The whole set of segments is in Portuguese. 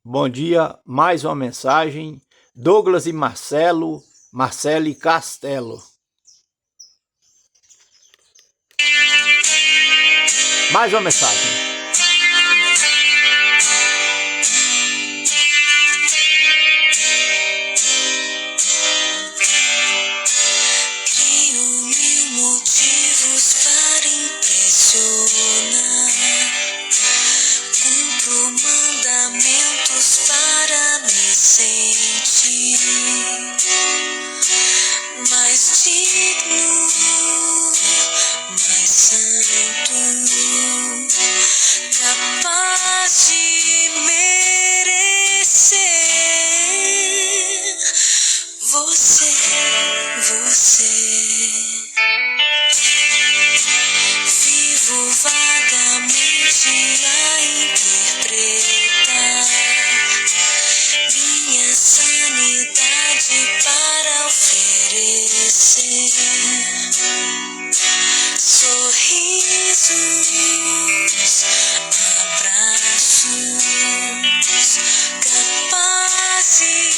Bom dia, mais uma mensagem. Douglas e Marcelo, Marcelo e Castelo. Mais uma mensagem. Crio mil motivos para impressionar. Cumpro mandamentos para me sentir mais digno, mais santo, capaz de merecer você. Vivo vagamente a interpretar minha sanidade para oferecer sorrisos, abraços capazes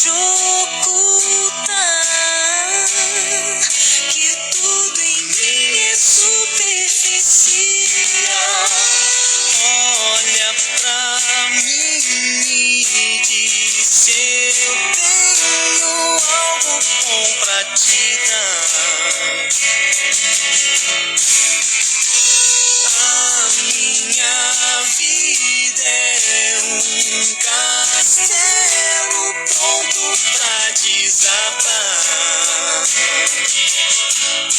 de ocultar que tudo em mim é superficial. Olha pra mim e diz se eu tenho algo bom pra te dar. A minha vida é um castelo pronto pra desabar.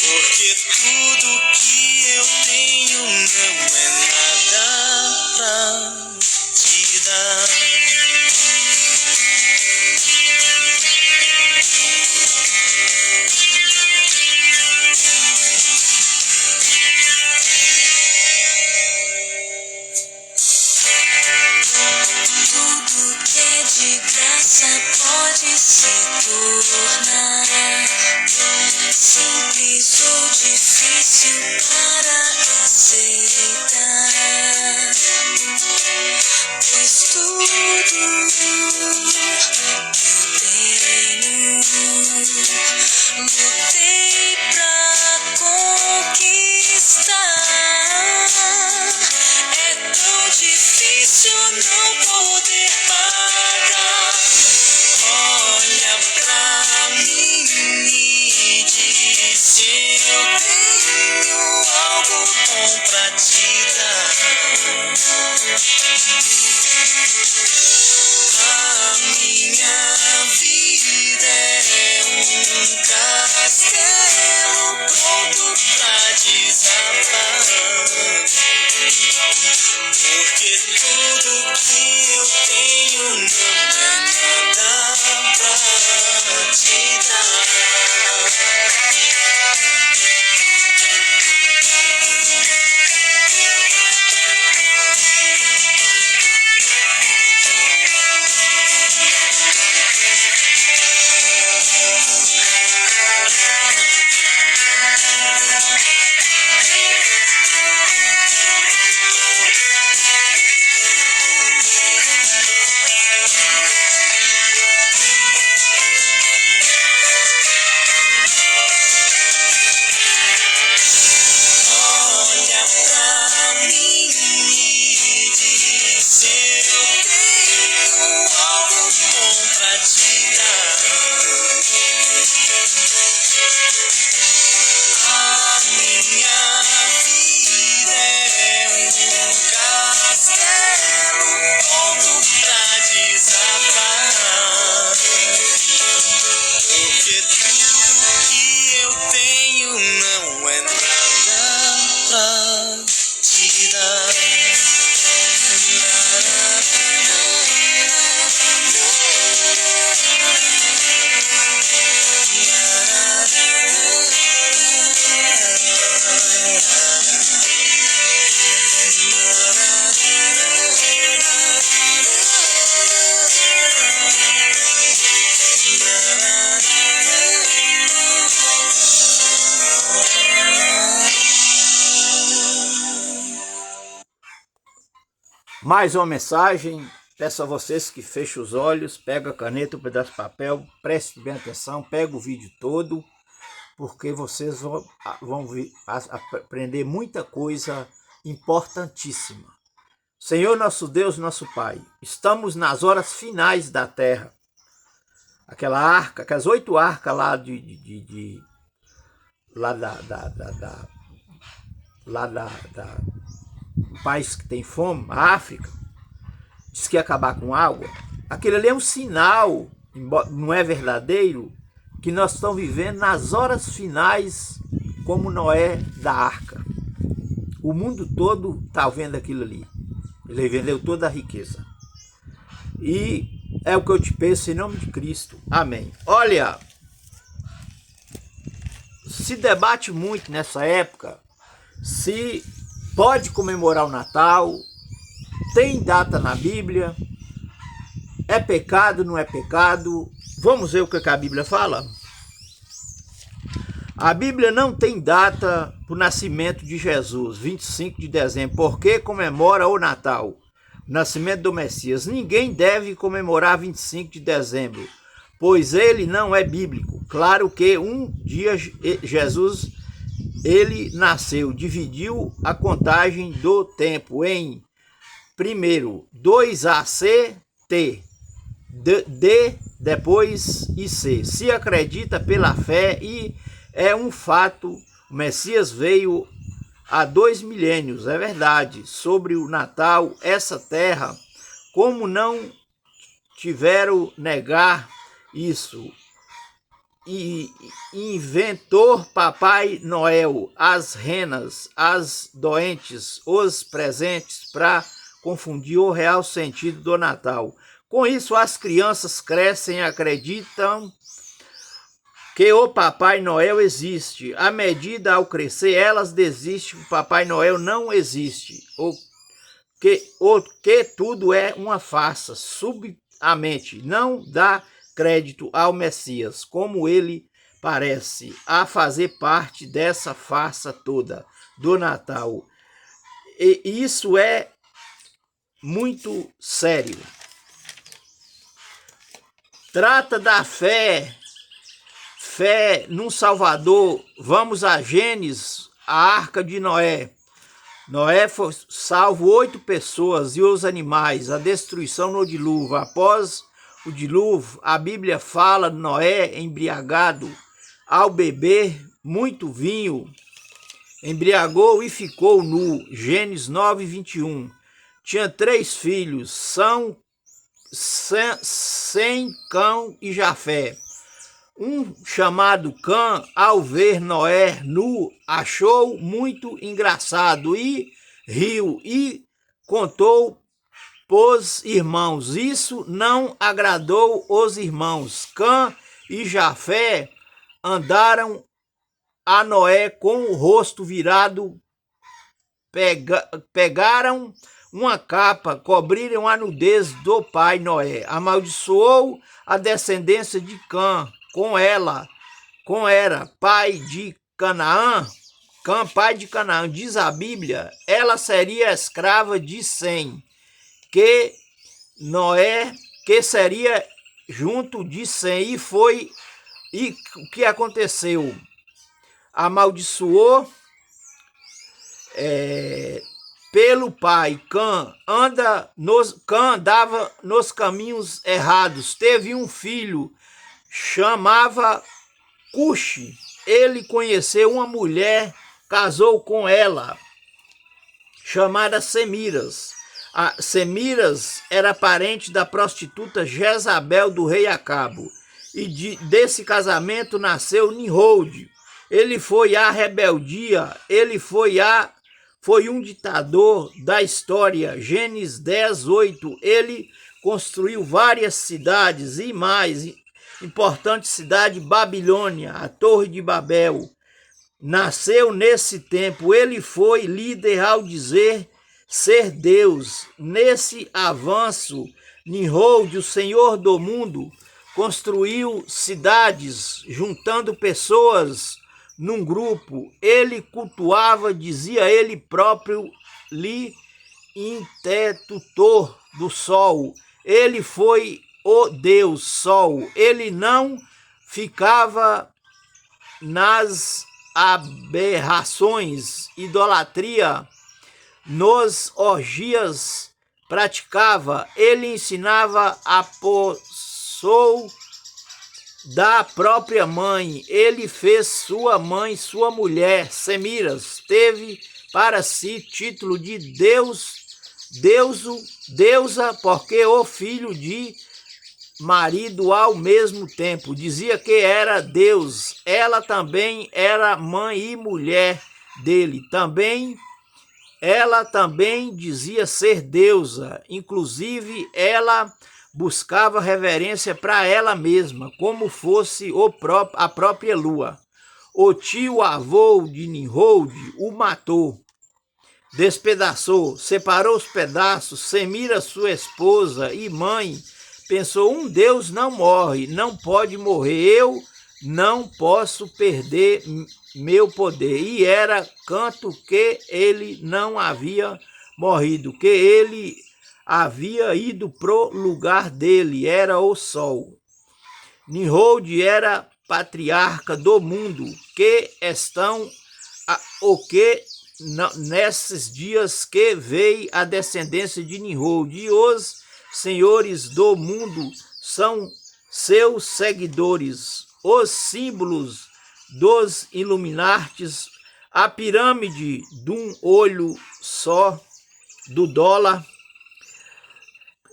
Porque tudo que eu tenho não é nada pra te dar. Tudo que é de graça pode se tornar simples ou difícil para aceitar, pois tudo que eu tenho, lutei pra conquistar. É tão difícil não poder pagar. Olha pra mim e diz se eu tenho algo bom pra te dar. A minha vida é um castelo pronto pra desabar. Porque tudo que eu tenho não é nada pra te dar. Olha pra mim e diz se eu tenho algo bom pra te dar. A minha vida é um castelo pronto pra desabar. Porque tudo que eu tenho não é nada pra te dar. Mais uma mensagem. Peço a vocês que fechem os olhos, pega a caneta, um pedaço de papel, prestem bem atenção, pega o vídeo todo, porque vocês vão aprender muita coisa importantíssima. Senhor nosso Deus, nosso Pai, estamos nas horas finais da terra. Aquela arca, aquelas 8 arcas lá do país que tem fome, a África, diz que ia acabar com água. Aquele ali é um sinal, não é verdadeiro, que nós estamos vivendo nas horas finais, como Noé da arca. O mundo todo está vendo aquilo ali. Ele vendeu toda a riqueza. E é o que eu te peço em nome de Cristo. Amém. Olha, se debate muito nessa época se pode comemorar o Natal, tem data na Bíblia, é pecado, não é pecado. Vamos ver o que a Bíblia fala? A Bíblia não tem data para o nascimento de Jesus, 25 de dezembro, porque comemora o Natal, o nascimento do Messias. Ninguém deve comemorar 25 de dezembro, pois ele não é bíblico. Claro que um dia Jesus, ele nasceu, dividiu a contagem do tempo em primeiro 2ACT, D, depois IC. Se acredita pela fé e é um fato, o Messias veio há 2 milênios, é verdade. Sobre o Natal, essa terra, como não tiveram negar isso? E inventou Papai Noel, as renas, as doentes, os presentes, para confundir o real sentido do Natal. Com isso, as crianças crescem e acreditam que o Papai Noel existe. À medida ao crescer, elas desistem que o Papai Noel não existe. O que tudo é uma farsa. Subitamente, não dá crédito ao Messias, como ele parece a fazer parte dessa farsa toda do Natal. E isso é muito sério. Trata da fé num Salvador. Vamos a Gênesis, a arca de Noé. Noé foi salvo 8 pessoas e os animais, a destruição no dilúvio. Após o dilúvio, a Bíblia fala de Noé embriagado ao beber muito vinho, embriagou e ficou nu. Gênesis 9, 21. Tinha 3 filhos, Sem, Cão e Jafé. Um chamado Cã, ao ver Noé nu, achou muito engraçado e riu e contou pros irmãos. Isso não agradou os irmãos. Cã e Jafé andaram a Noé com o rosto virado, pegaram uma capa, cobriram a nudez do pai Noé. Amaldiçoou a descendência de Cã, era pai de Canaã. Cã, pai de Canaã, diz a Bíblia, ela seria escrava de Sem, que seria junto de Sem. E o que aconteceu? Amaldiçoou pelo pai. Cã andava nos caminhos errados. Teve um filho, chamava Cuxi. Ele conheceu uma mulher, casou com ela, chamada Semiras. A Semiras era parente da prostituta Jezabel do rei Acabo. E desse casamento nasceu Nimrod. Ele foi a rebeldia, ele foi um ditador da história. Gênesis 10, 8. Ele construiu várias cidades e mais importante cidade, Babilônia, a Torre de Babel. Nasceu nesse tempo. Ele foi líder ao dizer ser Deus. Nesse avanço, Nimrod, o senhor do mundo, construiu cidades, juntando pessoas num grupo. Ele cultuava, dizia ele próprio, intertutor do sol. Ele foi o Deus Sol. Ele não ficava nas aberrações, idolatria, nos orgias praticava. Ele ensinava a poção da própria mãe. Ele fez sua mãe sua mulher. Semiras teve para si título de deusa, porque o filho de marido ao mesmo tempo. Dizia que era Deus. Ela também era mãe e mulher dele. Ela também dizia ser deusa. Inclusive, ela buscava reverência para ela mesma, como fosse a própria lua. O tio avô de Nimrod o matou, despedaçou, separou os pedaços. Semira, sua esposa e mãe, pensou: um Deus não morre, não pode morrer, eu não posso perder meu poder. E era canto que ele não havia morrido, que ele havia ido pro lugar dele, era o sol. Nimrod era patriarca do mundo, que estão o que nesses dias que veio a descendência de Nimrod, e os senhores do mundo são seus seguidores. Os símbolos dos Illuminatis, a pirâmide de um olho só, do dólar,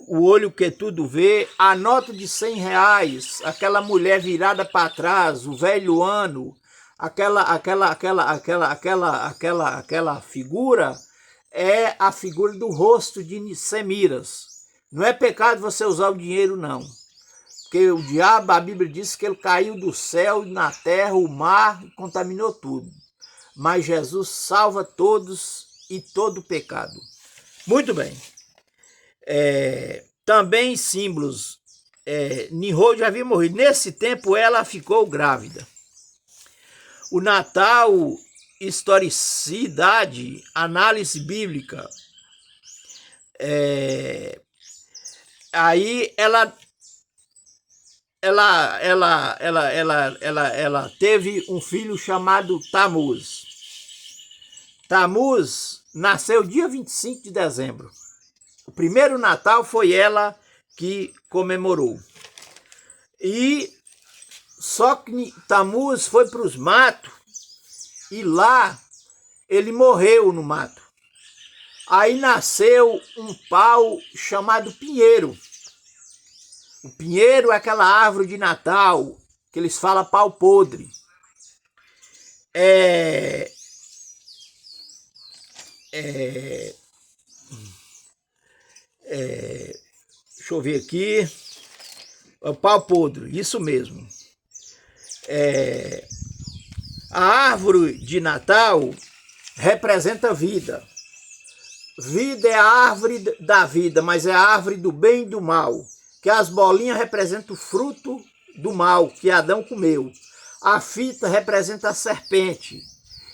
o olho que tudo vê, a nota de R$100, aquela mulher virada para trás, o velho ano, aquela figura é a figura do rosto de Semiras. Não é pecado você usar o dinheiro, não. Porque o diabo, a Bíblia diz que ele caiu do céu, na terra, o mar, e contaminou tudo. Mas Jesus salva todos e todo pecado. Muito bem. Também símbolos. Nimrod já havia morrido. Nesse tempo ela ficou grávida. O Natal, historicidade, análise bíblica. Aí ela teve um filho chamado Tamuz. Tamuz nasceu dia 25 de dezembro. O primeiro Natal foi ela que comemorou. E só que Tamuz foi para os matos e lá ele morreu no mato. Aí nasceu um pau chamado pinheiro. O pinheiro é aquela árvore de Natal que eles falam pau podre. Deixa eu ver aqui. O pau podre, isso mesmo. A árvore de Natal representa vida. Vida é a árvore da vida, mas é a árvore do bem e do mal. Que as bolinhas representam o fruto do mal que Adão comeu. A fita representa a serpente.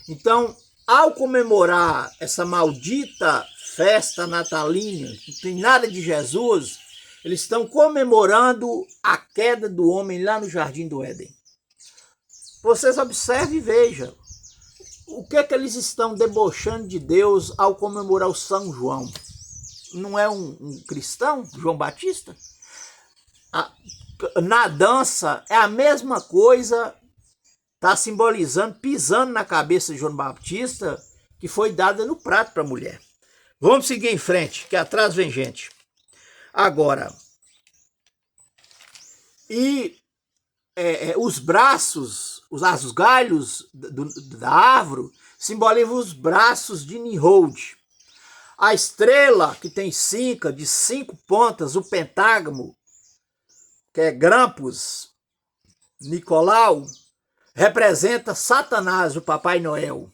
Então, ao comemorar essa maldita festa natalina, que não tem nada de Jesus, eles estão comemorando a queda do homem lá no Jardim do Éden. Vocês observem e vejam o que é que eles estão debochando de Deus ao comemorar o São João. Não é um cristão, João Batista? Na dança é a mesma coisa, está simbolizando, pisando na cabeça de João Batista, que foi dada no prato para a mulher. Vamos seguir em frente, que atrás vem gente. Agora, os braços, os galhos da árvore simbolizam os braços de Nimrod. A estrela, que tem de 5 pontas, o pentágono, que é Grampus, Nicolau, representa Satanás, o Papai Noel.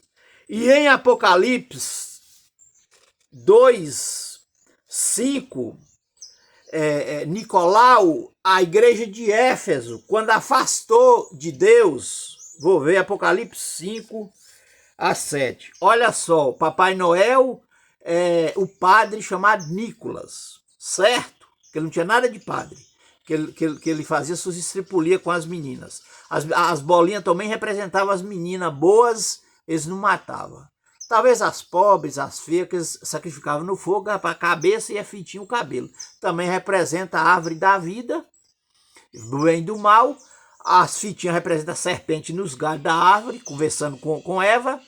E em Apocalipse 2:5, Nicolau, a igreja de Éfeso, quando afastou de Deus, vou ver Apocalipse 5:7. Olha só, Papai Noel o padre chamado Nicolas, certo? Que ele não tinha nada de padre, que ele fazia suas estripulias com as meninas. As bolinhas também representavam as meninas boas, eles não matavam. Talvez as pobres, as feias, que eles sacrificavam no fogo para a cabeça e a fitinha o cabelo. Também representa a árvore da vida, do bem e do mal. As fitinhas representam a serpente nos galhos da árvore, conversando com Eva.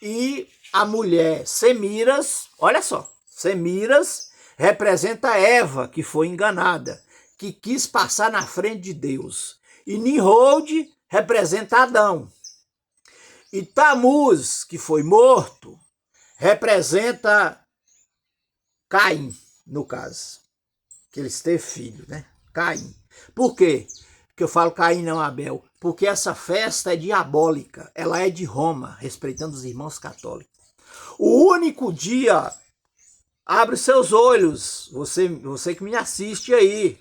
E a mulher Semiras, olha só, Semiras representa Eva, que foi enganada, que quis passar na frente de Deus. E Nimrod representa Adão. E Tamuz, que foi morto, representa Caim, no caso. Que eles teve filho, né? Caim. Por quê que eu falo Caim não Abel? Porque essa festa é diabólica. Ela é de Roma, respeitando os irmãos católicos. O único dia, abre os seus olhos, você que me assiste aí,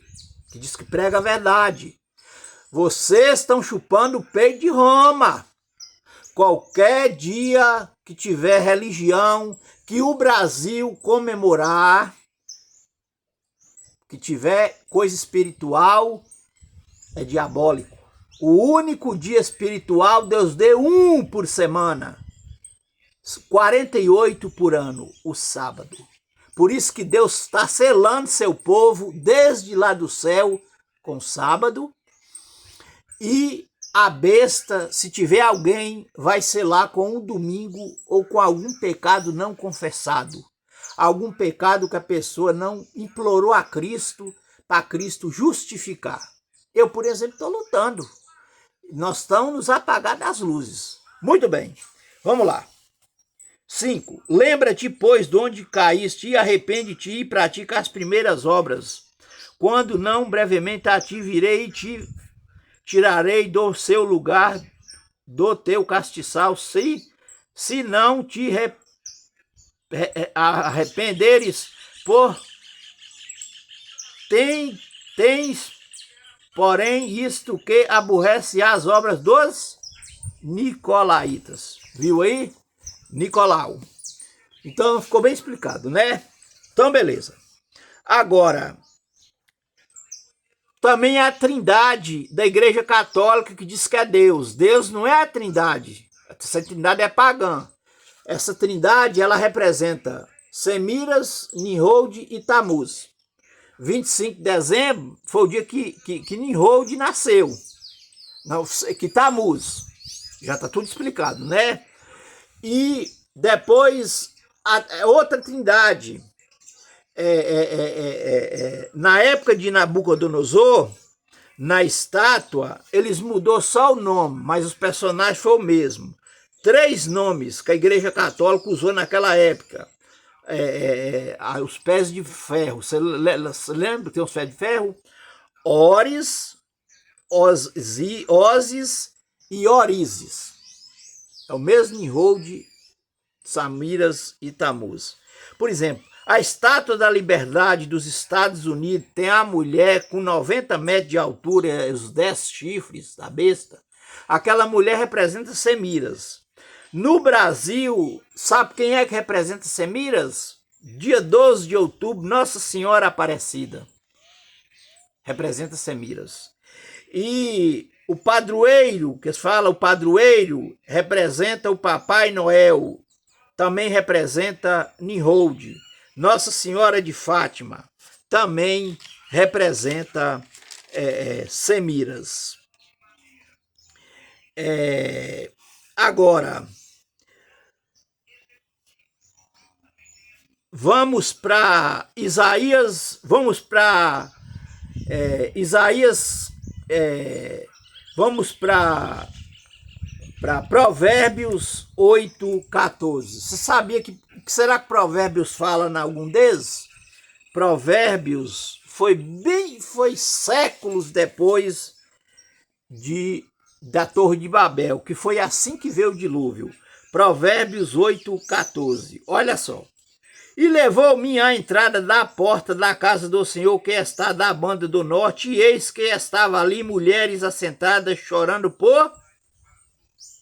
que diz que prega a verdade. Vocês estão chupando o peito de Roma. Qualquer dia que tiver religião, que o Brasil comemorar, que tiver coisa espiritual, é diabólico. O único dia espiritual, Deus deu um por semana. 48 por ano, o sábado. Por isso que Deus está selando seu povo desde lá do céu com sábado. E a besta, se tiver alguém, vai selar com um domingo ou com algum pecado não confessado. Algum pecado que a pessoa não implorou a Cristo, para Cristo justificar. Eu, por exemplo, estou lutando. Nós estamos nos apagar das luzes. Muito bem, vamos lá. 5. Lembra-te, pois, de onde caíste, e arrepende-te e pratica as primeiras obras. Quando não, brevemente a ti virei e te tirarei do seu lugar, do teu castiçal, se não te arrependeres, tens, porém, isto que aborrece as obras dos nicolaítas. Viu aí? Nicolau. Então, ficou bem explicado, né? Então, beleza. Agora, também é a trindade da Igreja Católica que diz que é Deus. Deus não é a trindade. Essa trindade é pagã. Essa trindade, ela representa Semiras, Nimrod e Tamuz. 25 de dezembro foi o dia que Nimrod nasceu. Não, que Tamuz. Já está tudo explicado, né? E depois, a outra trindade... na época de Nabucodonosor, na estátua, eles mudou só o nome, mas os personagens foram o mesmo. 3 nomes que a Igreja Católica usou naquela época. Os pés de ferro. Você lembra que tem os pés de ferro? Óris, Ósis e Orizes. É o mesmo Nimrod, Samiras e Tamuz. Por exemplo, a Estátua da Liberdade dos Estados Unidos tem a mulher com 90 metros de altura, os 10 chifres da besta. Aquela mulher representa Semiras. No Brasil, sabe quem é que representa Semiras? Dia 12 de outubro, Nossa Senhora Aparecida. Representa Semiras. E o padroeiro, que se fala o padroeiro, representa o Papai Noel. Também representa Nimrod. Nossa Senhora de Fátima também representa Semiras. Agora, vamos para Isaías, vamos para Provérbios 8:14. Você sabia que será que Provérbios fala em algum deles? Provérbios foi séculos depois da Torre de Babel, que foi assim que veio o dilúvio. Provérbios 8:14. Olha só. E levou-me à entrada da porta da casa do Senhor, que está da banda do norte, e eis que estava ali mulheres assentadas, chorando por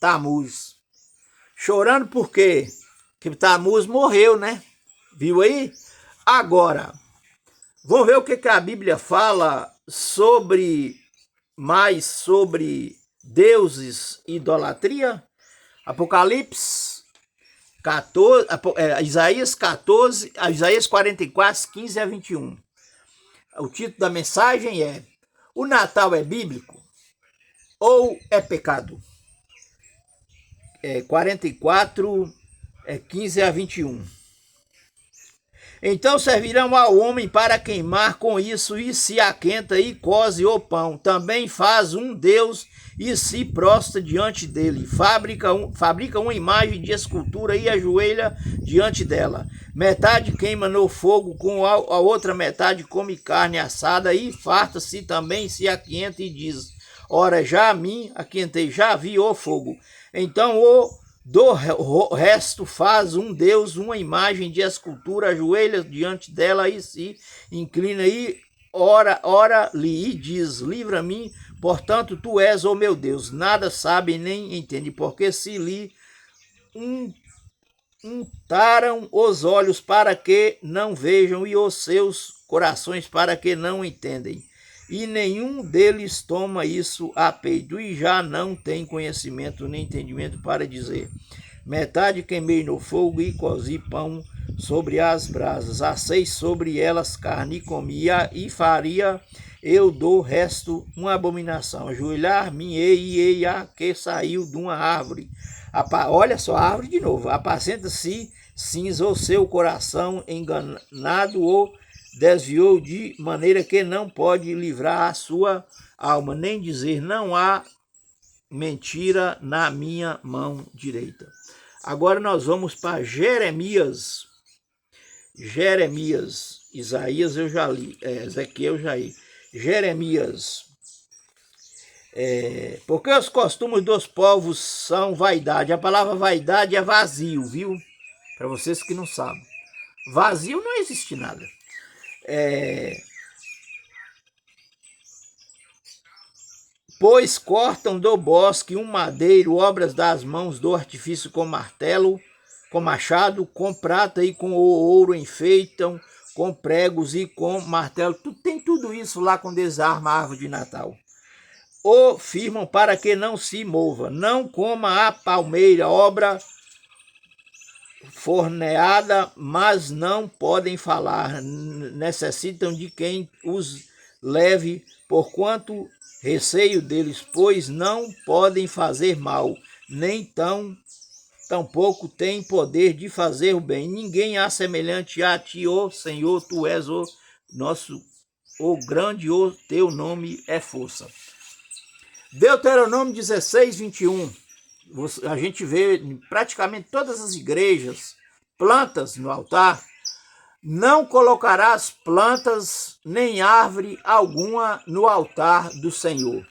Tamuz. Chorando por quê? Porque Tamuz morreu, né? Viu aí? Agora, vamos ver o que a Bíblia fala mais sobre deuses e idolatria? Apocalipse 14, Isaías 14, Isaías 44, 15 a 21. O título da mensagem é: o Natal é bíblico ou é pecado? 44, 15 a 21. Então servirão ao homem para queimar com isso, e se aquenta e coze o pão. Também faz um Deus e se prostra diante dele. Fabrica uma imagem de escultura e ajoelha diante dela. Metade queima no fogo, com a outra metade come carne assada, e farta-se também, se aquenta e diz: ora, já a mim aquentei, já vi o fogo. Então do resto faz um Deus, uma imagem de escultura, ajoelha diante dela e se inclina e ora-lhe e diz: livra-me, portanto tu és o meu Deus. Nada sabe nem entende, porque se lhe untaram os olhos para que não vejam e os seus corações para que não entendem. E nenhum deles toma isso a peito, e já não tem conhecimento nem entendimento para dizer: metade queimei no fogo e cozi pão sobre as brasas, assei sobre elas carne e comia, e faria eu do resto uma abominação. Ajoelhar-me-ei a que saiu de uma árvore. Olha só, a árvore de novo. Apacenta-se cinza o seu coração, enganado ou desviou de maneira que não pode livrar a sua alma, nem dizer: não há mentira na minha mão direita. Agora nós vamos para Jeremias. Isaías eu já li, Ezequiel eu já li. Jeremias. Porque os costumes dos povos são vaidade. A palavra vaidade é vazio, viu? Para vocês que não sabem. Vazio não existe nada. Pois cortam do bosque um madeiro, obras das mãos do artifício, com martelo, com machado, com prata e com ouro enfeitam, com pregos e com martelo. Tem tudo isso lá quando desarma a árvore de Natal. O firmam para que não se mova, não coma a palmeira, obra forneada, mas não podem falar, necessitam de quem os leve, porquanto receio deles, pois não podem fazer mal, nem tampouco têm poder de fazer o bem. Ninguém há semelhante a ti, ó Senhor, tu és o grande, o teu nome é força. Deuteronômio 16, 21. A gente vê em praticamente todas as igrejas plantas no altar. Não colocarás plantas nem árvore alguma no altar do Senhor.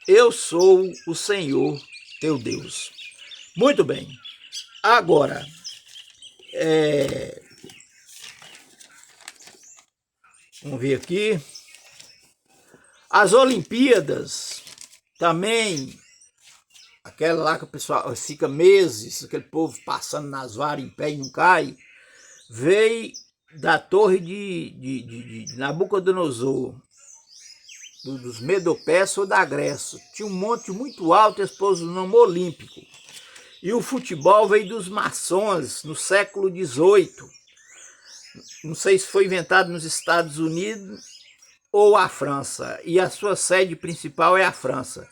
Eu sou o Senhor teu Deus. Muito bem. Agora, vamos ver aqui. As Olimpíadas também. Aquela lá que o pessoal fica meses, aquele povo passando nas varas em pé e não cai, veio da torre de Nabucodonosor, dos Medo-Persas ou da Grécia. Tinha um monte muito alto, esse povo nome olímpico. E o futebol veio dos maçons no século XVIII. Não sei se foi inventado nos Estados Unidos ou a França. E a sua sede principal é a França.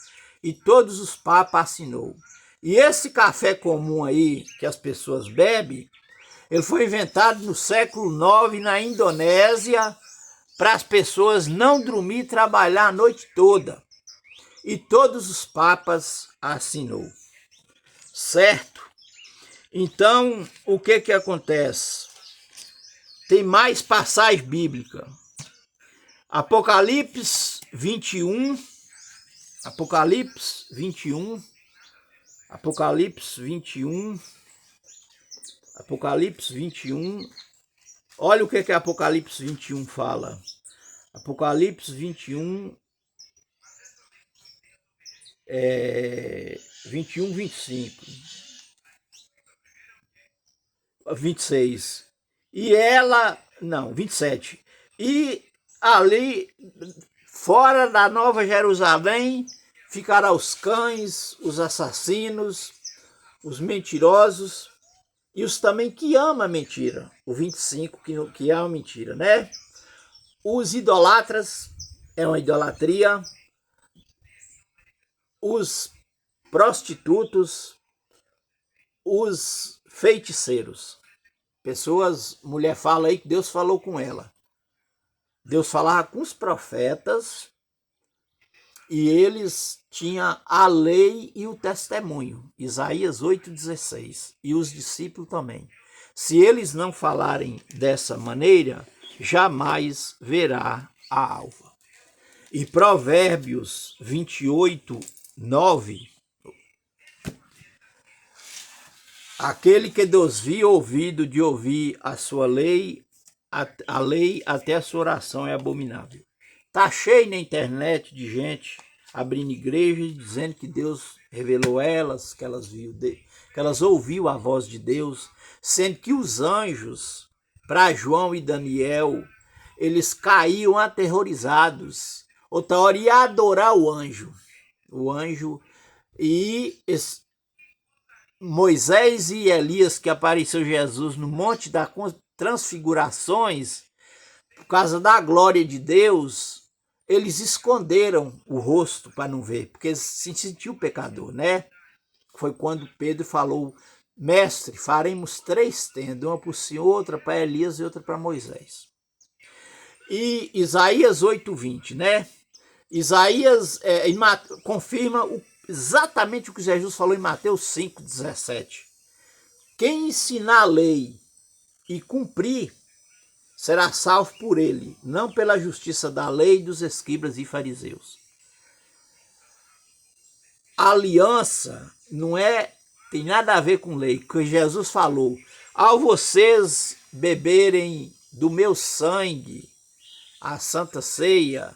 E todos os papas assinou. E esse café comum aí que as pessoas bebem, ele foi inventado no século IX na Indonésia para as pessoas não dormir e trabalhar a noite toda. E todos os papas assinou. Certo? Então, o que acontece? Tem mais passagem bíblica. Apocalipse 21, Apocalipse 21, Apocalipse 21, Apocalipse 21. Olha o que Apocalipse 21 fala. Apocalipse 21, 25, 26. E ela, não, 27. E ali, fora da Nova Jerusalém, ficará os cães, os assassinos, os mentirosos e os também que amam a mentira. O 25 que ama a mentira, né? Os idolatras, é uma idolatria. Os prostitutos, os feiticeiros. Pessoas, mulher fala aí que Deus falou com ela. Deus falava com os profetas e eles tinham a lei e o testemunho. Isaías 8,16. E os discípulos também. Se eles não falarem dessa maneira, jamais verá a alva. E Provérbios 28, 9. Aquele que desvia o ouvido de ouvir a sua lei, a lei até a sua oração é abominável. Tá cheio na internet de gente abrindo igrejas dizendo que Deus revelou elas, que elas ouviu a voz de Deus, sendo que os anjos, para João e Daniel, eles caíam aterrorizados. Outra hora ia adorar o anjo. E Moisés e Elias, que apareceu Jesus no Monte das Transfigurações, por causa da glória de Deus, eles esconderam o rosto para não ver, porque eles se sentiam pecador, né? Foi quando Pedro falou: mestre, faremos 3 tendas, uma para o Senhor, outra para Elias e outra para Moisés. E Isaías 8:20, né? Isaías confirma exatamente o que Jesus falou em Mateus 5:17. Quem ensinar a lei e cumprir será salvo por ele, não pela justiça da lei dos escribas e fariseus. A aliança tem nada a ver com lei, porque Jesus falou: ao vocês beberem do meu sangue, a santa ceia,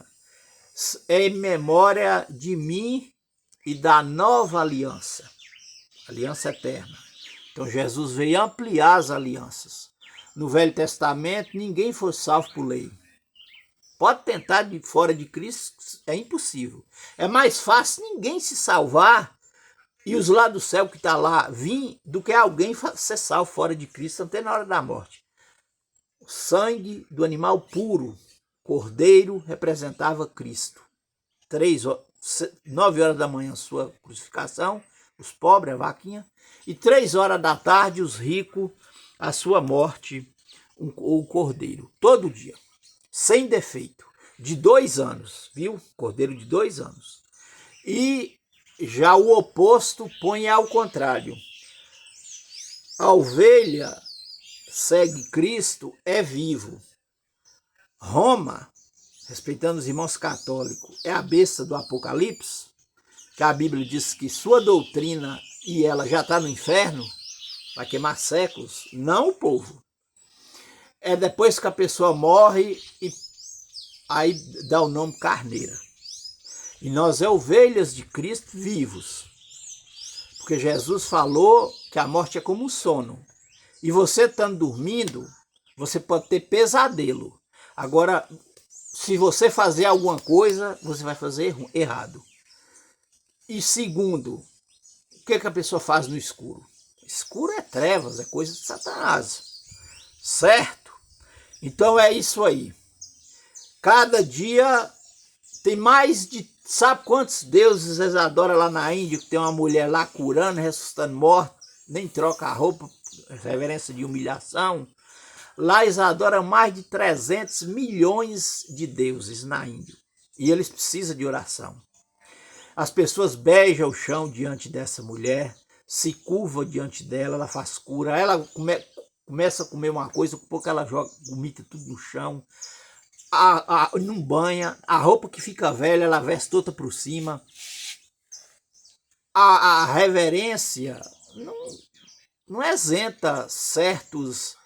é em memória de mim e da nova aliança, aliança eterna. Então Jesus veio ampliar as alianças. No Velho Testamento, ninguém foi salvo por lei. Pode tentar de fora de Cristo, é impossível. É mais fácil ninguém se salvar e os lá do céu que está lá vir do que alguém ser salvo fora de Cristo até na hora da morte. O sangue do animal puro, cordeiro, representava Cristo. 9 horas da manhã, sua crucificação, os pobres, a vaquinha, e 3 horas da tarde, os ricos, a sua morte, o cordeiro, todo dia, sem defeito, de 2 anos, viu? Cordeiro de 2 anos. E já o oposto põe ao contrário. A ovelha segue Cristo, é vivo. Roma, respeitando os irmãos católicos, é a besta do Apocalipse, que a Bíblia diz que sua doutrina e ela já está no inferno, vai queimar séculos, não o povo. É depois que a pessoa morre e aí dá o nome carneira. E nós é ovelhas de Cristo vivos. Porque Jesus falou que a morte é como um sono. E você estando dormindo, você pode ter pesadelo. Agora, se você fazer alguma coisa, você vai fazer errado. E segundo, o que a pessoa faz no escuro? Escuro é trevas, é coisa de Satanás. Certo? Então é isso aí. Cada dia tem mais de... Sabe quantos deuses eles adoram lá na Índia, que tem uma mulher lá curando, ressuscitando morto, nem troca a roupa, reverência de humilhação. Lá eles adoram mais de 300 milhões de deuses na Índia. E eles precisam de oração. As pessoas beijam o chão diante dessa mulher, se curvam diante dela, ela faz cura. Ela começa a comer uma coisa, pouco ela joga, vomita tudo no chão. Não banha, a roupa que fica velha, ela veste toda por cima. A reverência não isenta certos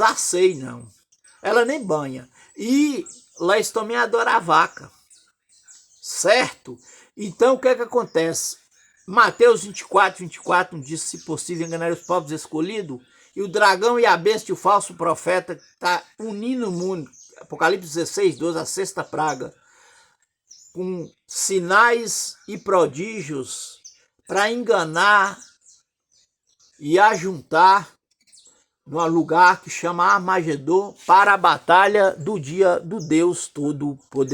aceios, não. Ela nem banha. E lá eles também adoram a vaca. Certo? Então o que acontece? Mateus 24 diz: se possível enganar os povos escolhidos. E o dragão e a besta, o falso profeta, está unindo o mundo. Apocalipse 16, 12, a sexta praga, com sinais e prodígios para enganar e ajuntar num lugar que chama Armagedon para a batalha do dia do Deus Todo-Poderoso.